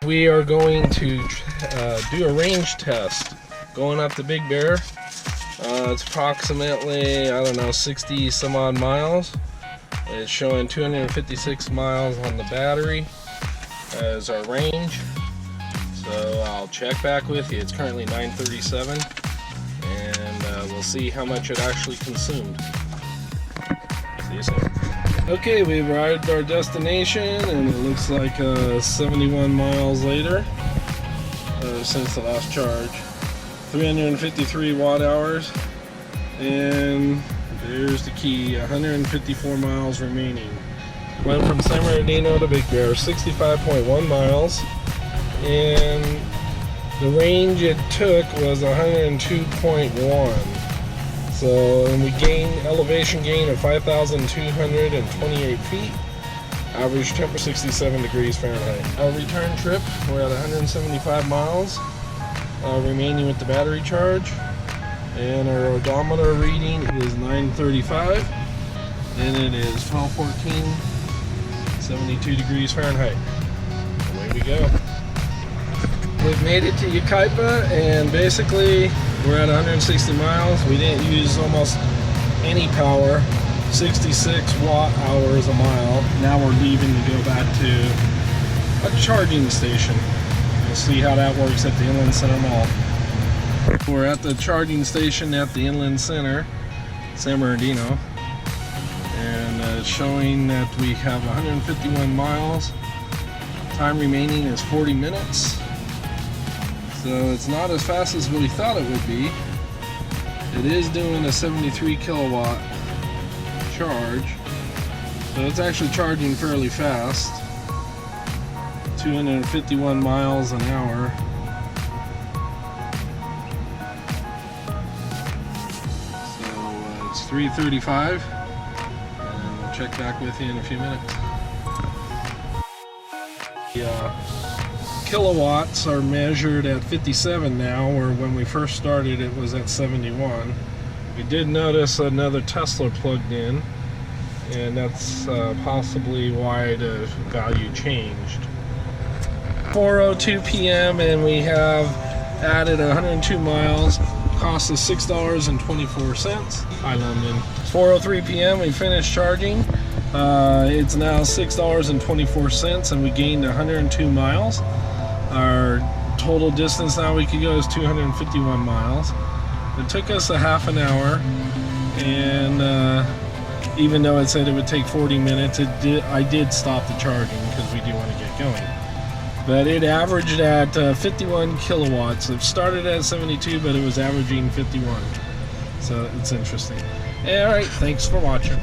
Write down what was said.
we are going to do a range test going up the Big Bear. It's approximately, I don't know, 60 some odd miles. It's showing 256 miles on the battery as our range. So I'll check back with you. It's currently 9:37, and we'll see how much it actually consumed. See you soon. Okay, we've arrived at our destination, and it looks like 71 miles later since the last charge. 353 watt hours, and there's the key, 154 miles remaining. Went from San Bernardino to Big Bear, 65.1 miles, and the range it took was 102.1. So, and we gained elevation gain of 5,228 feet. Average temperature 67 degrees Fahrenheit. Our return trip, we're at 175 miles remaining with the battery charge, and our odometer reading is 935, and it is 12:14, 72 degrees Fahrenheit. Away we go. We've made it to Yucaipa, and basically we're at 160 miles. We didn't use almost any power, 66 watt hours a mile. Now we're leaving to go back to a charging station. We'll see how that works at the Inland Center Mall. We're at the charging station at the Inland Center, San Bernardino, and showing that we have 151 miles. Time remaining is 40 minutes. So it's not as fast as we thought it would be. It is doing a 73 kilowatt charge, so it's actually charging fairly fast. 251 miles an hour. So it's 3:35, and we'll check back with you in a few minutes. Kilowatts are measured at 57 now, where when we first started it was at 71. We did notice another Tesla plugged in, and that's possibly why the value changed. 4:02 p.m. and we have added 102 miles. Cost us $6.24. Hi, London. 4:03 p.m. we finished charging. It's now $6.24, and we gained 102 miles. Our total distance now we could go is 251 miles. It took us a half an hour, and even though it said it would take 40 minutes, I did stop the charging because we do want to get going. But it averaged at 51 kilowatts. It started at 72, but it was averaging 51. So it's interesting. Alright, thanks for watching.